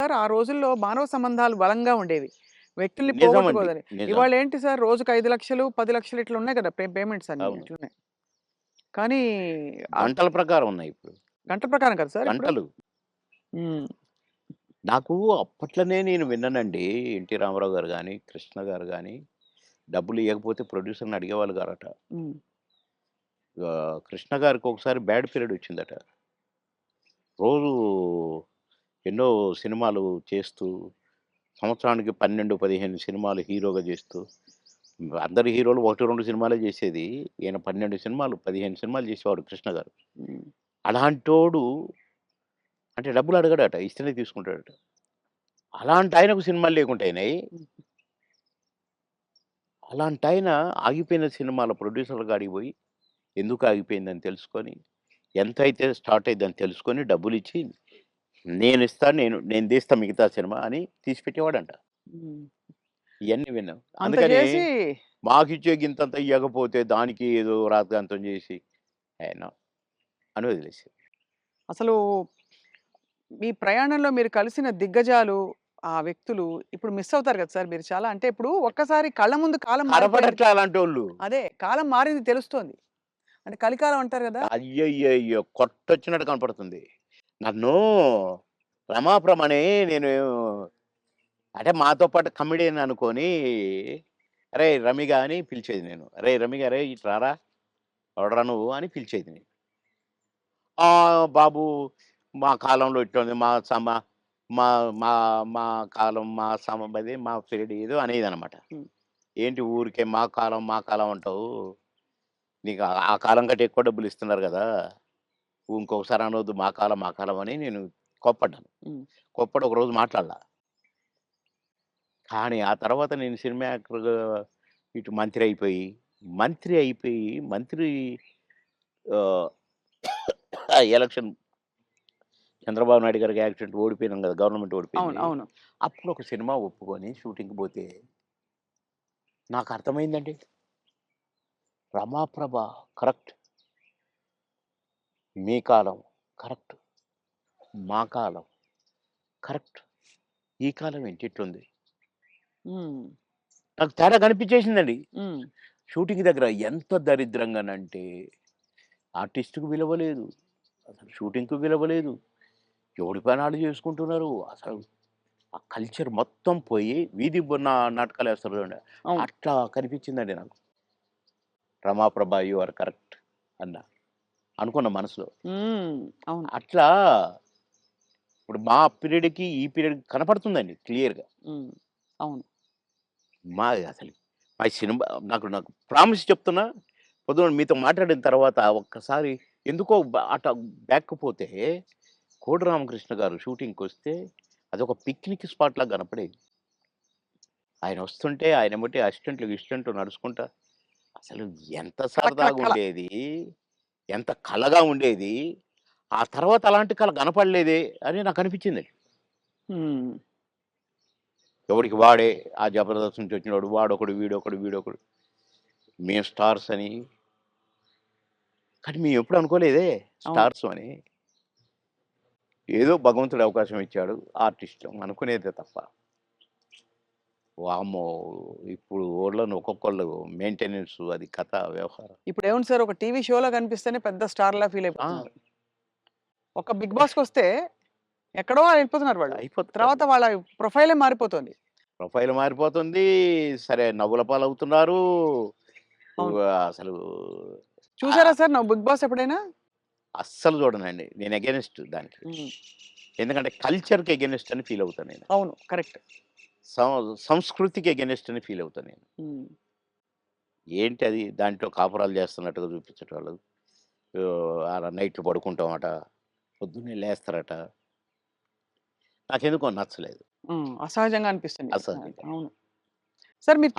Sir ఆ రోజుల్లో మానవ సంబంధాలు బలంగా ఉండేవి. వ్యక్తుల్ని నిజమండి. పోగొట్టుకోదని. నిజం. ఇవాళేంటి సార్ రోజుకి 5,00,000, 10,00,000 ఇట్లా ఉన్నాయి కదా! పేమెంట్స్ అన్నీ అవును. ఇట్లున్నాయి. కానీ ఆహ్, గంటల ప్రకారం ఉన్నాయి ఇప్పుడు. గంటల ప్రకారం కదా సార్ ఇప్పుడు? గంటలు. హ్మ్. నాకు అప్పట్లోనే నేను విన్నానండి. 'ఎన్టీ రామారావు' గారు గాని, 'కృష్ణ' గారు గాని డబ్బులు ఇయ్యకపోతే ప్రొడ్యూసర్‌ని అడిగేవాళ్ళు గారట. హ్మ్. 'కృష్ణ' గారికి ఒకసారి బ్యాడ్ పీరియడ్ వచ్చిందట. రోజు ఎన్నో సినిమాలు చేస్తూ, సంవత్సరానికి 12, 15 సినిమాలు హీరోగా చేస్తూ, అందరు హీరోలు 1, 2 సినిమాలే చేసేది. ఈయన 12 సినిమాలు, 15 సినిమాలు చేసేవాడు 'కృష్ణ' గారు. హ్మ్. అలాంటోడు అంటే డబ్బులు అడగడట. ఇస్తేనే తీసుకుంటాడట. అలాంటాయనకు సినిమాలు లేకుంటే అయినాయి. హ్మ్. అలాంటాయన ఆగిపోయిన సినిమాల ప్రొడ్యూసర్‌ల కాడికి పోయి, ఎందుకు ఆగిపోయిందని తెలుసుకొని, ఎంతైతే స్టార్ట్ అయిద్దని తెలుసుకొని డబ్బులిచ్చి, నేనిస్తా, నేను తీస్తా మిగతా సినిమా అని తీసి పెట్టేవాడంట. హ్మ్. ఇయన్నీ విన్నాం. అంత అందుకని చేసి మాకిచ్చే గింతంత ఇయ్యకపోతే దానికి ఏదో రాద్ధాంతం చేసి, ఆయన అని వదిలేసారు. అసలు మీ ప్రయాణంలో మీరు కలిసిన దిగ్గజాలు, ఆ వ్యక్తులు ఇప్పుడు మిస్ అవుతారు కదా సార్ మీరు చాలా. అంటే ఇప్పుడు ఒక్కసారి కళ్ళ ముందు కాలం మారిపోయింది. కనపడట్లే అలాంటోళ్ళు. అదే కాలం మారింది తెలుస్తోంది. అంటే కలికాలం అంటారు గదా! అయ్యయ్యయ్యో! కొట్టొచ్చినట్టు కనపడుతుంది. నన్ను రమాప్రమని నేను అంటే మాతో పాటు కమెడియన్ అనుకోని, "అరేయ్! రమిగా" అని పిలిచేది నేను. "అరేయ్! రమిగా అరేయ్! ఇటు రారా! ఎవడురా నువ్వు" అని పిలిచేది నేను. బాబు మా కాలంలో ఇట్లుంది. మా సమ మా మా మా కాలం మా అదే మా పీరియడ్ ఏదో అనేదనమాట. హ్మ్. ఏంటి ఊరికే మా కాలం అంటావు. నీకు ఆ కాలం కంటే ఎక్కువ డబ్బులిస్తున్నారు గదా! ఇంకొకసారి అనొద్దు మా కాలం అని నేను కోప్పడ్డాను. హ్మ్. కోప్పడి ఒకరోజు మాట్లాడలా. కానీ ఆ తర్వాత నేను సినిమా యాక్టర్‌గా ఇటు మంత్రి అయిపోయి మంత్రి ఆహ్, ఎలక్షన్ చంద్రబాబు నాయుడు గారికి యాక్సిడెంట్ ఓడిపోయినాం గదా! గవర్నమెంట్ అవును. ఓడిపోయింది. అవును. అప్పుడు ఒక సినిమా ఒప్పుకొని షూటింగ్‌కి పోతే నాకర్థమైందండి. రమాప్రభ కరెక్ట్. మీ కాలం కరెక్ట్. మా కాలం కరెక్ట్. ఈ కాలం ఏంటి ఇట్లుంది. హ్మ్. నాకు తేడా కనిపించేసిందండి. హ్మ్. షూటింగ్ దగ్గర ఎంత దరిద్రంగానంటే ఆర్టిస్ట్‌కి విలువ లేదు. అసలు షూటింగ్‌కి విలువ లేదు. ఎవడి పని ఆళ్ళు చేసుకుంటున్నారు. అసలు ఆ కల్చర్ మొత్తం పోయి వీధి నాటకాలేస్తారు చూడండి. అవును. అట్లా కనిపించిందండి నాకు. రమాప్రభ యూ ఆర్ కరెక్ట్ అన్నా. అనుకున్న మనసులో. హ్మ్. అవును. అట్లా ఇప్పుడు మా పీరియడ్‌కి, ఈ పీరియడ్‌కి కనపడుతుందండి క్లియర్‌గా. హ్మ్. అవును. మా అసలు మా సినిమా నాకు ప్రామిస్ చెప్తున్నా, పొద్దున మీతో మాట్లాడిన తర్వాత ఒక్కసారి ఎందుకో అట బ్యాక్‌కి పోతే, కోడి రామకృష్ణ గారు షూటింగ్‌కొస్తే అదొక పిక్నిక్ స్పాట్‌లాగా కనపడేది. ఆయనొస్తుంటే ఆయనెమ్మటే అసిస్టెంట్లు, గిసిస్టెంట్లు నడుచుకుంటా అసలు ఎంత కళ, కళ, కళ. సరదాగుండేది. ఎంత కళగా ఉండేది. ఆ తర్వాత అలాంటి కళ కనపడలేదే అని నాకనిపించిందండి. హ్మ్. ఎవడికి వాడే ఆ 'జబర్దస్త్' నుంచి వచ్చినోడు వాడొకడు, వీడొకడు. మేము స్టార్స్ అని. కానీ మేమెప్పుడు అనుకోలేదే అవును. స్టార్స్ అని. ఏదో భగవంతుడు అవకాశం ఇచ్చాడు. ఆర్టిస్టులం అనుకునేదే తప్ప. వామ్మో! ఇప్పుడు ఓళ్ళను ఒక్కొక్కళ్ళు మెయింటెనెన్స్ అది కథ, వ్యవహారం. ఇప్పుడేముంది సార్ ఒక టీవీ షోలో కనిపిస్తేనే పెద్ద స్టార్‌లా ఫీల్ ఆ! అయిపోతున్నారు. ఒక 'బిగ్ బాస్'కొస్తే ఎక్కడో వెళ్ళిపోతున్నారు వాళ్ళు. అయిపోతున్నారు. తర్వాత వాళ్ళ ప్రొఫైలే మారిపోతోంది. ప్రొఫైల్ మారిపోతుంది. సరే నవ్వుల పాలవుతున్నారు. అవును. అసలు చూసారా ఆహ్, సార్ నువ్వు 'బిగ్ బాస్' ఎప్పుడైనా? అస్సలు చూడనండి. నేను అగైనిస్ట్ దానికి. హ్మ్. ఎందుకంటే కల్చర్‌కి అగైనిస్ట్ అని ఫీల్ అవుతా నేను. అవును. కరెక్ట్. సంస్కృతికి అగైనిస్ట్ అని ఫీల్ అవుతా నేను. హ్మ్. ఏంటది దాంట్లో కాపురాలు చేస్తున్నట్టుగా చూపించేటోళ్ళు. అలా నైట్‌లు పడుకుంటామట. పొద్దున్నే లేస్తారట. నాకెందుకో నచ్చలేదు. హ్మ్. అసహజంగా అనిపిస్తుంది. అసహ్యంగా. అవును. సార్ మీరు